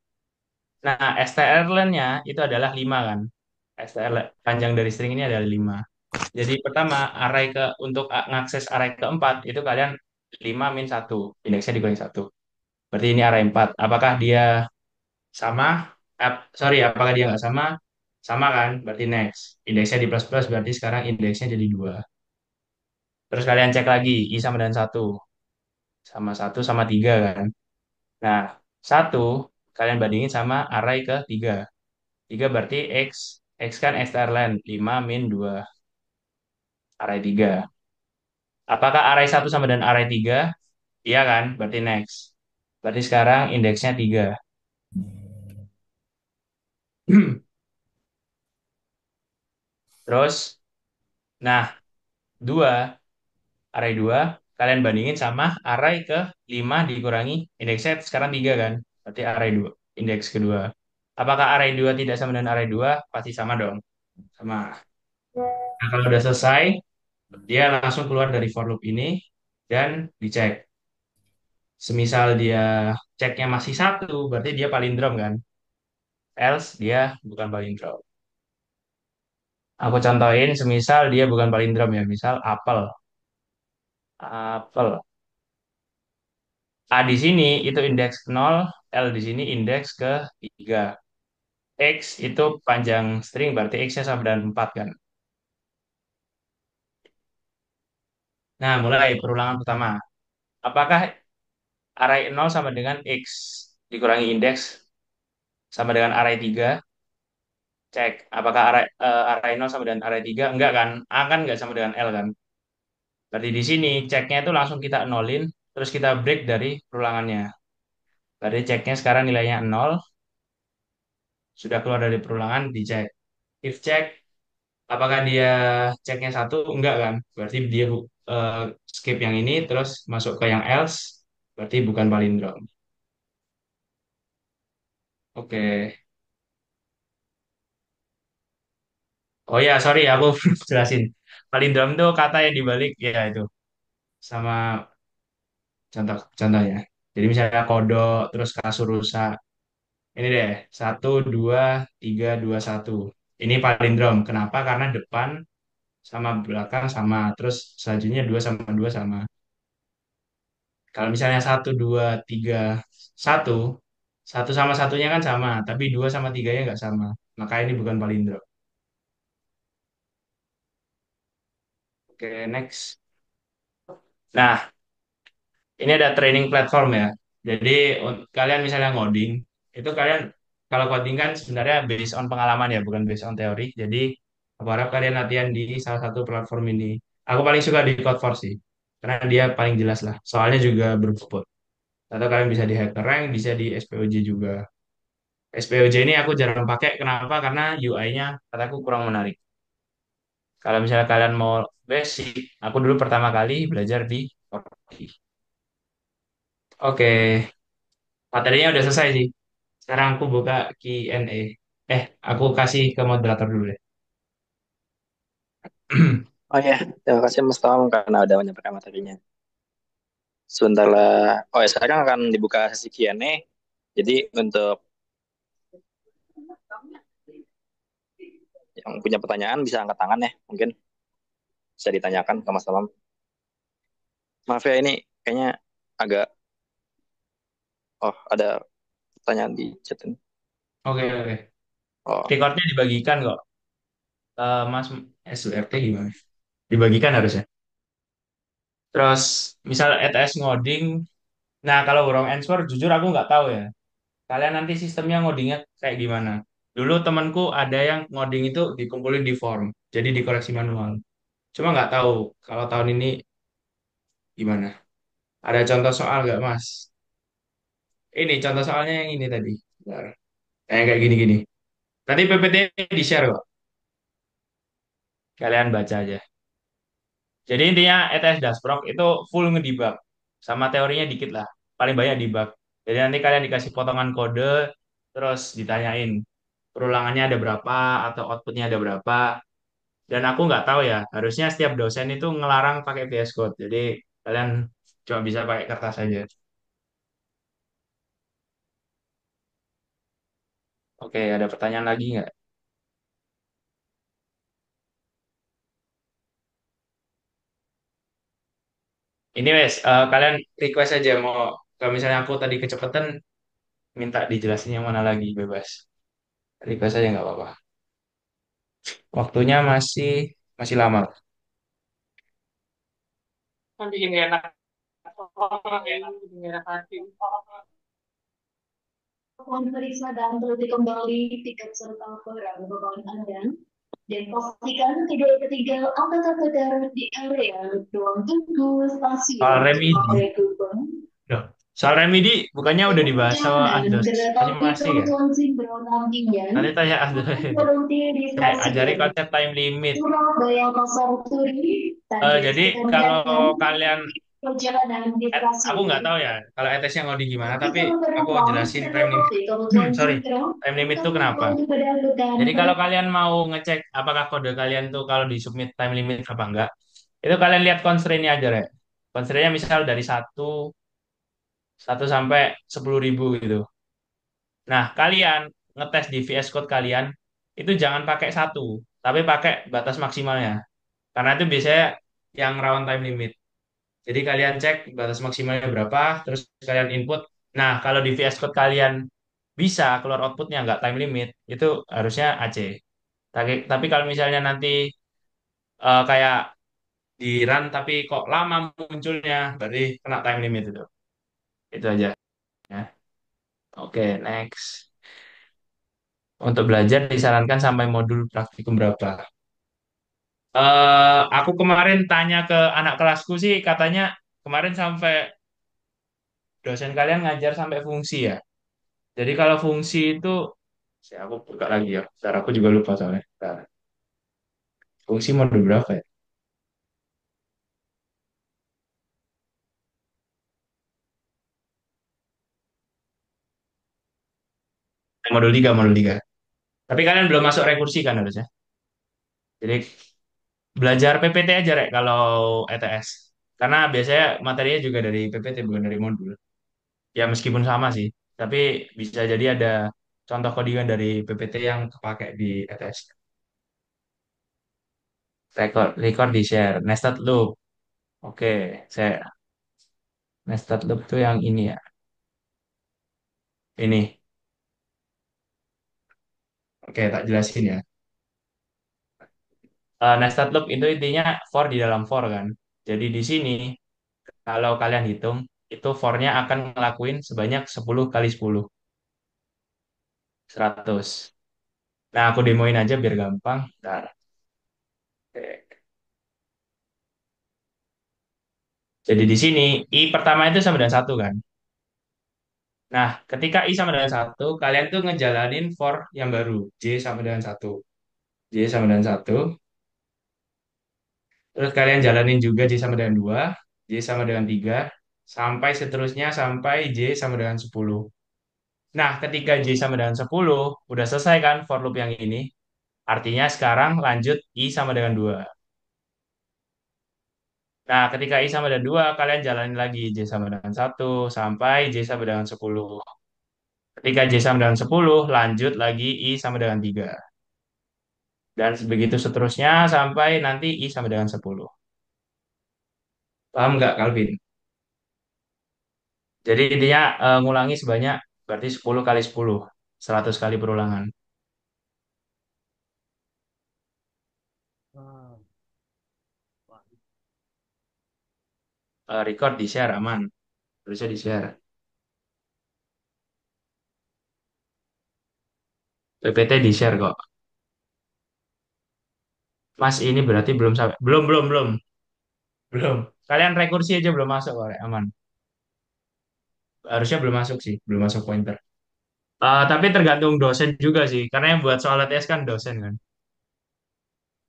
Nah, strlen-nya itu adalah 5 kan. Str panjang dari string ini adalah 5. Jadi pertama, array ke untuk ngakses array keempat itu kalian 5 min 1, indeksnya dikurangi 1. Berarti ini array 4. Apakah dia sama? Sorry, apakah dia nggak sama? Sama kan? Berarti next. Indeksnya di plus plus, berarti sekarang indeksnya jadi 2. Terus kalian cek lagi, I sama dengan 1. Sama 1 sama 3 kan. Nah, 1 kalian bandingin sama array ke 3. 3 berarti X. X kan external 5 min 2. Array 3. Apakah array 1 sama dengan array 3? Iya kan? Berarti next. Berarti sekarang indeksnya 3. Terus, nah, 2 array 2 kalian bandingin sama array ke 5 dikurangi indeksnya sekarang 3 kan? Berarti array 2, indeks kedua. Apakah array 2 tidak sama dengan array 2? Pasti sama dong. Sama. Nah, kalau udah selesai, dia langsung keluar dari for loop ini dan dicek. Semisal dia ceknya masih 1, berarti dia palindrom kan? Else dia bukan palindrom. Aku contohin, semisal dia bukan palindrom ya, misal apel. Apel. A di sini itu indeks 0, L di sini indeks ke 3. X itu panjang string, berarti X-nya sama dengan 4 kan. Nah, mulai perulangan pertama. Apakah array 0 sama dengan X dikurangi indeks sama dengan array 3? Cek. Apakah array 0 sama dengan array 3? Enggak kan? A kan enggak sama dengan L kan? Berarti di sini ceknya itu langsung kita nolin, terus kita break dari perulangannya. Berarti ceknya sekarang nilainya 0, sudah keluar dari perulangan, dicek. If check, apakah dia ceknya satu? Enggak kan? Berarti dia eh, skip yang ini, terus masuk ke yang else, berarti bukan palindrom. Oke. Oh ya, sorry, aku belum jelasin. Palindrom itu kata yang dibalik, ya itu. Sama contohnya. Jadi misalnya kodok, terus kasur rusak. Ini deh, 1, 2, 3, 2, 1. Ini palindrom. Kenapa? Karena depan sama belakang sama. Terus selanjutnya 2 sama 2 sama. Kalau misalnya 1, 2, 3, 1, satu sama satunya kan sama, tapi 2 sama 3-nya nggak sama. Maka ini bukan palindrom. Oke, next. Nah, ini ada training platform ya. Jadi kalian misalnya ngoding, itu kalian kalau coding kan sebenarnya based on pengalaman ya, bukan based on teori. Jadi aku harap kalian latihan di salah satu platform ini. Aku paling suka di Codeforce sih, karena dia paling jelas lah. Soalnya juga berbobot. Atau kalian bisa di HackerRank, bisa di SPOJ juga. SPOJ ini aku jarang pakai. Kenapa? Karena UI-nya kataku kurang menarik. Kalau misalnya kalian mau basic, aku dulu pertama kali belajar di Forti. Oke, materinya udah selesai sih. Sekarang aku buka Q&A. Aku kasih ke moderator dulu deh. Oh ya, terima kasih Mas Tom karena udah menyampaikan materinya. Sebentar lah. Oh ya, sekarang akan dibuka sesi Q&A. Jadi untuk yang punya pertanyaan bisa angkat tangan ya, mungkin bisa ditanyakan ke Mas Tom. Maaf ya, ini kayaknya agak, oh ada pertanyaan di chat ini. Oke, oke. Oh, Recordnya dibagikan kok. Mas SURT gimana? Dibagikan harusnya. Terus, misal ETS ngoding. Nah, kalau wrong answer, jujur aku nggak tahu ya. Kalian nanti sistemnya ngodingnya kayak gimana? Dulu temanku ada yang ngoding itu dikumpulin di form. Jadi dikoreksi manual. Cuma nggak tahu kalau tahun ini gimana. Ada contoh soal nggak, Mas? Ini contoh soalnya yang ini tadi. Bentar. Kayak gini-gini. Nanti PPT di-share kok. Kalian baca aja. Jadi intinya ETS Dasproc itu full ngedebug. Sama teorinya dikit lah. Paling banyak debug. Jadi nanti kalian dikasih potongan kode, terus ditanyain perulangannya ada berapa, atau outputnya ada berapa. Dan aku nggak tahu ya, harusnya setiap dosen itu ngelarang pakai VS Code. Jadi kalian cuma bisa pakai kertas aja. Oke, ada pertanyaan lagi nggak? Ini wes, kalian request aja mau kalau misalnya aku tadi kecepatan minta dijelasin yang mana lagi bebas. Request aja nggak apa-apa. Waktunya masih masih lama. Nanti ini enak. Ini enak hati. Memeriksa dan teliti kembali tiket serta barang bawaan Anda dan pastikan tidak ketiga angkatan darat di area ruang tunggu Soal stasiun remedi. Manggarai Gubeng. Loh, soal remedi bukannya udah Untuk dibahas sama perjalanan Asdos. kereta Masih api masih ya? Kebutuhan Simbol Nantian Nanti tanya Asdos itu. berhenti di Ajari stasiun konsep time limit. Surabaya Pasar Turi dan Jadi kalau disarankan kalian perjalanan di aku nggak stasiun tahu ya kalau ETS-nya mau di gimana, tapi Tiga aku penumpang jelasin time kereta limit. api Kebutuhan Sorry, Sindro time limit akan itu kenapa? kembali berdalukan Jadi kalau kalian mau ngecek apakah kode kalian tuh kalau di submit time limit apa enggak, itu kalian lihat constraint-nya aja ya. Constraint-nya misal dari satu sampai 10.000 gitu. Nah, kalian ngetes di VS Code kalian itu jangan pakai satu. tapi pakai batas maksimalnya. Karena itu biasanya yang rawan time limit. Jadi kalian cek batas maksimalnya berapa, terus kalian input. Nah, kalau di VS Code kalian bisa keluar outputnya nggak time limit, itu harusnya AC. Tapi kalau misalnya nanti kayak di run tapi kok lama munculnya, berarti kena time limit itu. Itu aja ya. Oke, next. Untuk belajar disarankan sampai modul praktikum berapa? Aku kemarin tanya ke anak kelasku sih, katanya kemarin sampai dosen kalian ngajar sampai fungsi ya. Jadi kalau fungsi itu, aku buka lagi ya. Bentar, aku juga lupa soalnya. Bentar. Fungsi modul berapa ya? Modul 3, modul 3. Tapi kalian belum masuk rekursi kan harusnya. Jadi belajar PPT aja Rek kalau ETS. Karena biasanya materinya juga dari PPT bukan dari modul. Ya meskipun sama sih, tapi bisa jadi ada contoh codingan dari PPT yang kepake di ETS. Record di share. Nested loop. Oke, saya nested loop tuh yang ini ya. Ini. Oke, tak jelasin ya. Nested loop itu intinya for di dalam for kan. Jadi di sini kalau kalian hitung itu for-nya akan ngelakuin sebanyak 10 kali 10, 100. Nah, aku demoin aja biar gampang. Bentar. Oke. Jadi di sini I pertama itu sama dengan satu kan. Nah, ketika I sama dengan satu, kalian tuh ngejalanin for yang baru. J sama dengan satu. J sama dengan satu. Terus kalian jalanin juga J sama dengan dua. J sama dengan tiga. Sampai seterusnya sampai J sama dengan 10. Nah, ketika J sama dengan 10, udah selesai kan for loop yang ini. Artinya sekarang lanjut I sama dengan 2. Nah, ketika I sama dengan 2, kalian jalanin lagi J sama dengan satu sampai J sama dengan 10. Ketika J sama dengan 10, lanjut lagi I sama dengan 3. Dan begitu seterusnya sampai nanti I sama dengan 10. Paham nggak, Calvin? Jadi intinya ngulangi sebanyak berarti 10 kali 10, 100 kali perulangan. Record di share aman, bisa di share. PPT di share kok. Mas ini berarti belum sampai, belum. Kalian rekursi aja belum masuk kok, Rek. Aman. Harusnya belum masuk sih, belum masuk pointer. Tapi tergantung dosen juga sih, karena yang buat soal tes kan dosen kan.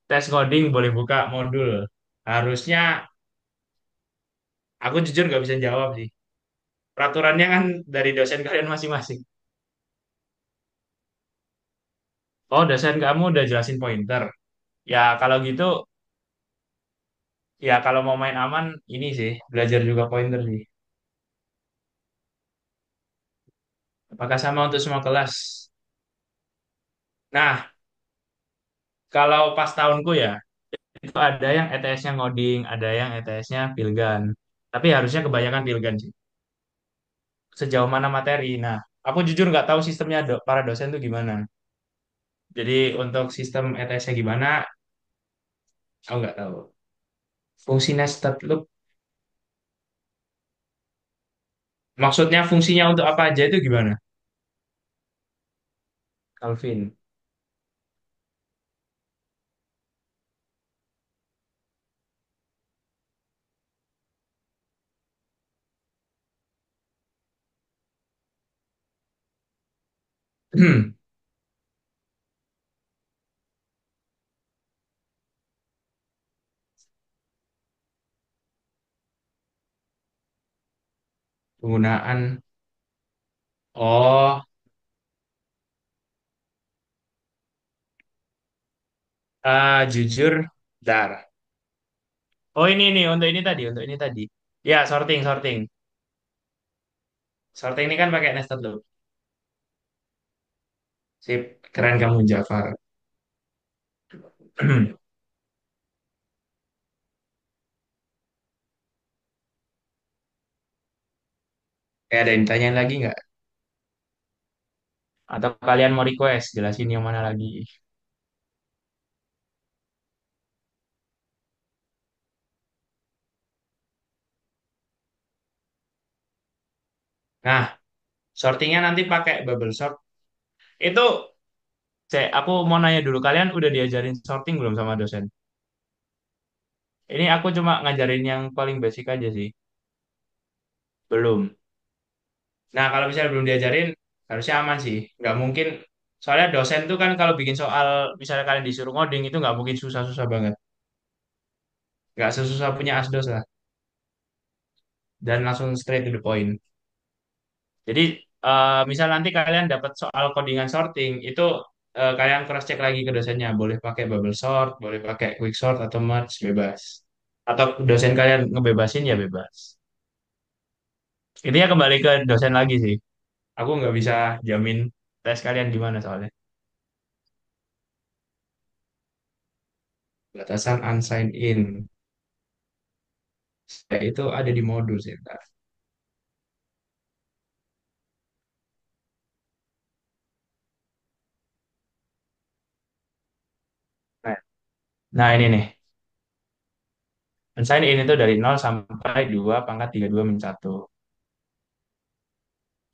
Tes coding boleh buka modul. Harusnya, aku jujur nggak bisa jawab sih. Peraturannya kan dari dosen kalian masing-masing. Oh, dosen kamu udah jelasin pointer. Ya, kalau gitu, ya kalau mau main aman, ini sih, belajar juga pointer sih. Apakah sama untuk semua kelas? Nah, kalau pas tahunku ya, itu ada yang ETS-nya ngoding, ada yang ETS-nya Pilgan. Tapi harusnya kebanyakan Pilgan sih. Sejauh mana materi. Nah, aku jujur nggak tahu sistemnya para dosen tuh gimana. Jadi untuk sistem ETS-nya gimana, aku nggak tahu. Fungsi nested loop, maksudnya fungsinya untuk apa aja itu gimana, Calvin? Penggunaan, oh, jujur, dar. Oh ini untuk ini tadi. Ya, sorting, sorting. Sorting ini kan pakai nested loop. Sip, keren kamu Jafar. Kayak ada yang ditanyain lagi nggak? Atau kalian mau request jelasin yang mana lagi? Nah, sortingnya nanti pakai bubble sort. Itu, aku mau nanya dulu, kalian udah diajarin sorting belum sama dosen? Ini aku cuma ngajarin yang paling basic aja sih. Belum. Nah, kalau misalnya belum diajarin, harusnya aman sih. Nggak mungkin, soalnya dosen tuh kan kalau bikin soal, misalnya kalian disuruh ngoding, itu nggak mungkin susah-susah banget. Nggak sesusah punya asdos lah. Dan langsung straight to the point. Jadi, misal nanti kalian dapat soal codingan sorting, itu kalian cross check lagi ke dosennya. Boleh pakai bubble sort, boleh pakai quick sort atau merge, bebas. Atau dosen kalian ngebebasin ya bebas. Intinya kembali ke dosen lagi sih. Aku nggak bisa jamin tes kalian gimana soalnya. Batasan unsigned in. Ya, itu ada di modul sih. Ntar. Nah, nah, ini nih. Unsigned in itu dari 0 sampai 2 pangkat 32 min 1.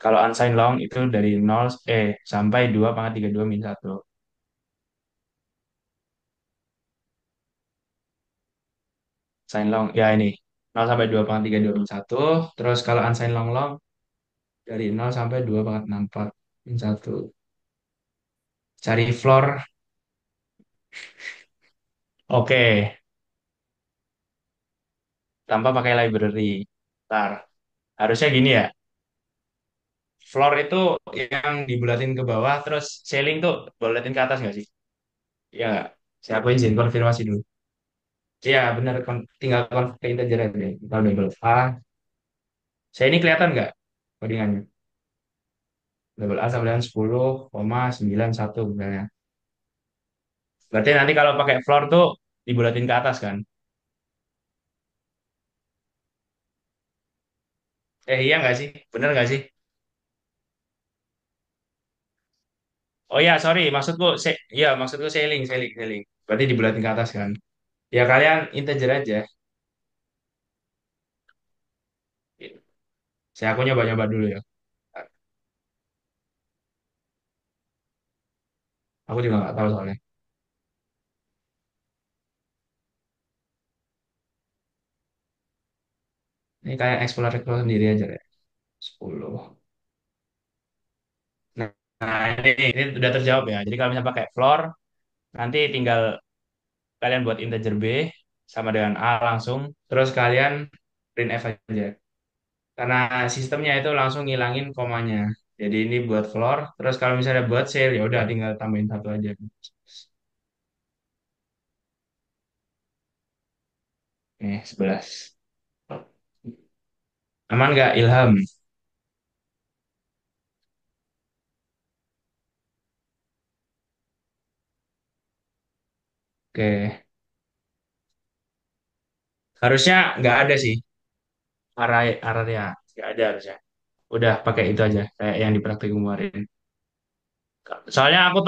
Kalau unsigned long itu dari 0 sampai 2 pangkat 32 min 1. Unsigned long ya ini 0 sampai 2 pangkat 32 min 1. Terus kalau unsigned long long dari 0 sampai 2 pangkat 64 min 1. Cari floor. Oke, tanpa pakai library. Ntar, harusnya gini ya. Floor itu yang dibulatin ke bawah, terus ceiling tuh bulatin ke atas nggak sih? Iya nggak? Saya aku izin konfirmasi dulu. Iya benar, tinggal konvert ke integer aja deh. Kalau double A, saya ini kelihatan nggak codingannya? Double A sama dengan 10,91 misalnya. Berarti nanti kalau pakai floor tuh dibulatin ke atas kan? Iya nggak sih? Bener nggak sih? Oh ya, sorry, maksudku ceiling, ceiling, ceiling. Berarti dibulatin ke atas kan? Ya kalian integer aja. Aku nyoba-nyoba dulu ya. Aku juga nggak tahu soalnya. Ini kayak explore sendiri aja deh. 10. Nah, ini udah terjawab ya. Jadi kalau misalnya pakai floor, nanti tinggal kalian buat integer B sama dengan A langsung. Terus kalian print F aja. Karena sistemnya itu langsung ngilangin komanya. Jadi ini buat floor. Terus kalau misalnya buat share, ya udah tinggal tambahin satu aja. Nih, 11. Aman nggak Ilham? Oke. Harusnya nggak ada sih area. Nggak ada harusnya. Udah pakai itu aja. Kayak yang di praktikum kemarin. Soalnya aku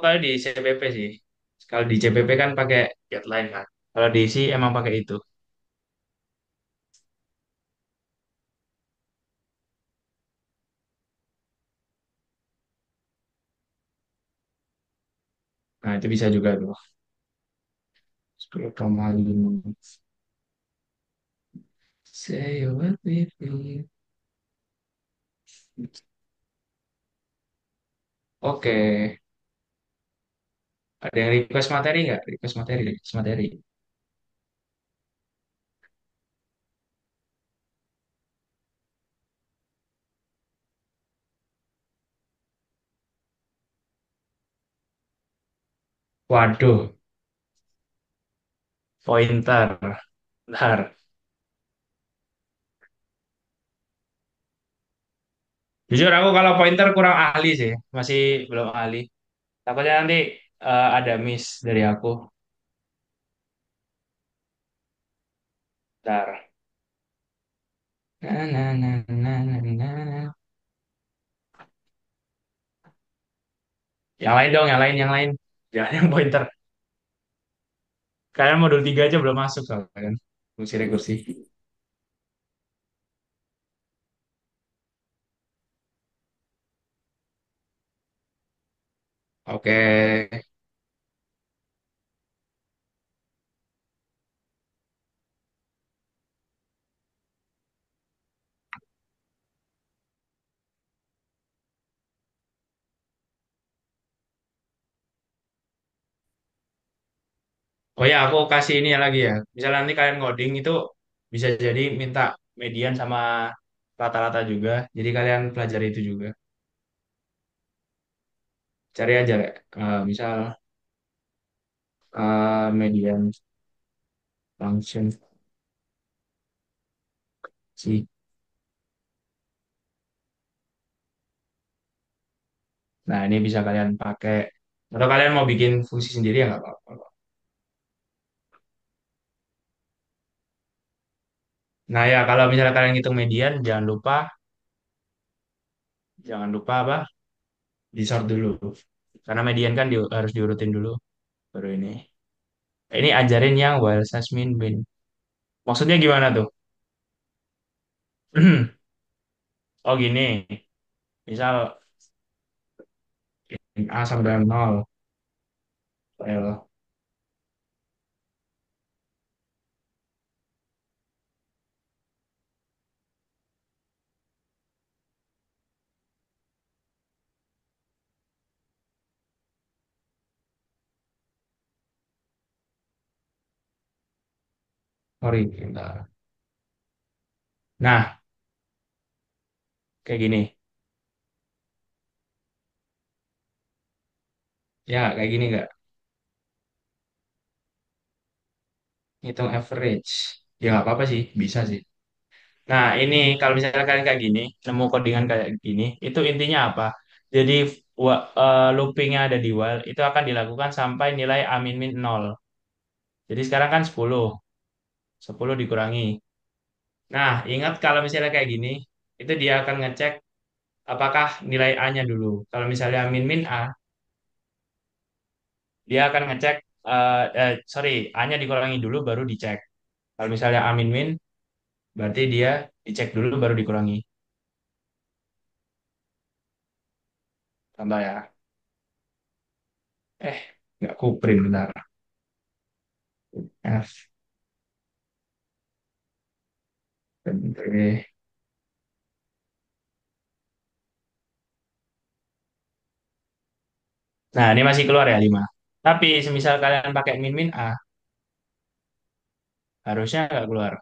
tahu di CPP sih. Kalau di CPP kan pakai deadline kan. Kalau di C emang pakai itu. Nah, itu bisa juga tuh. 10,5. Say what we feel. Oke. Ada yang request materi nggak? Request materi, request materi. Waduh, pointer. Bentar. Jujur aku kalau pointer kurang ahli sih. Masih belum ahli. Takutnya nanti Ada miss dari aku. Ntar. Na, na, na, na, na, na, na. Yang lain dong, yang lain, yang lain. Jangan yang pointer. Kalian modul 3 aja belum masuk soalnya kan. Fungsi rekursi. Oke. Oh ya, aku kasih ini ya lagi ya. Misalnya nanti kalian ngoding itu bisa jadi minta median sama rata-rata juga. Jadi kalian pelajari itu juga. Cari aja ya. Misal median function sih. Nah, ini bisa kalian pakai. Atau kalian mau bikin fungsi sendiri ya nggak apa-apa. Nah ya, kalau misalnya kalian ngitung median, jangan lupa apa? Di-sort dulu. Karena median kan harus diurutin dulu. Baru ini. Ini ajarin yang while size min bin. Maksudnya gimana tuh? Oh gini. Misal A sama dengan 0. L sorry, bentar. Nah, kayak gini. Ya, kayak gini nggak? Hitung average. Ya nggak apa-apa sih, bisa sih. Nah, ini kalau misalnya kalian kayak gini, nemu codingan kayak gini, itu intinya apa? Jadi looping yang ada di while itu akan dilakukan sampai nilai a min min 0. Jadi sekarang kan 10 dikurangi. Nah, ingat kalau misalnya kayak gini, itu dia akan ngecek apakah nilai A-nya dulu. Kalau misalnya min min A, dia akan ngecek, sorry, A-nya dikurangi dulu baru dicek. Kalau misalnya A min min, berarti dia dicek dulu baru dikurangi. Contoh ya. Eh, nggak kuprint bentar. F, Oke. Nah, ini masih keluar ya 5. Tapi semisal kalian pakai min min A, harusnya nggak keluar.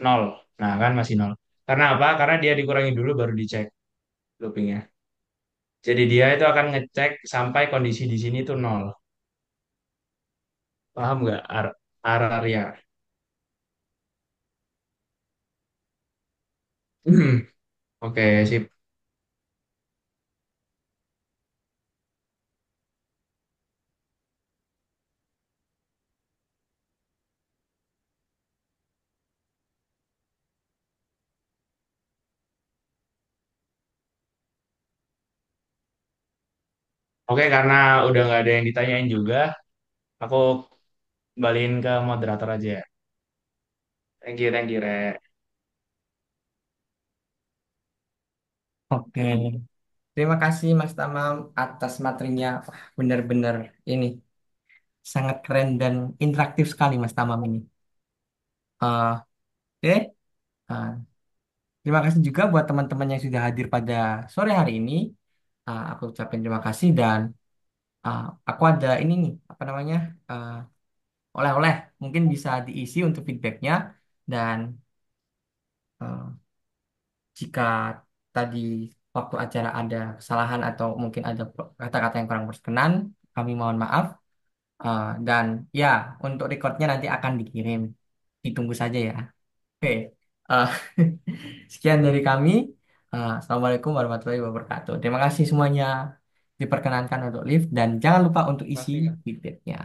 Nol. Nah, kan masih nol. Karena apa? Karena dia dikurangi dulu baru dicek loopingnya. Jadi dia itu akan ngecek sampai kondisi di sini tuh nol. Paham nggak? Area. Oke, sip. Oke, karena udah nggak ada yang ditanyain juga, aku kembaliin ke moderator aja ya. Thank you, Re. Oke, terima kasih Mas Tamam atas materinya. Wah, benar-benar ini sangat keren dan interaktif sekali Mas Tamam ini. Oke, ah, terima kasih juga buat teman-teman yang sudah hadir pada sore hari ini. Aku ucapkan terima kasih dan aku ada ini nih, apa namanya, ah, oleh-oleh mungkin bisa diisi untuk feedbacknya dan ah, jika tadi waktu acara ada kesalahan atau mungkin ada kata-kata yang kurang berkenan, kami mohon maaf. Dan ya, untuk recordnya nanti akan dikirim. Ditunggu saja ya. Oke, eh, sekian dari kami. Assalamualaikum warahmatullahi wabarakatuh. Terima kasih semuanya. diperkenankan untuk lift dan jangan lupa untuk isi Pasti ya. feedbacknya.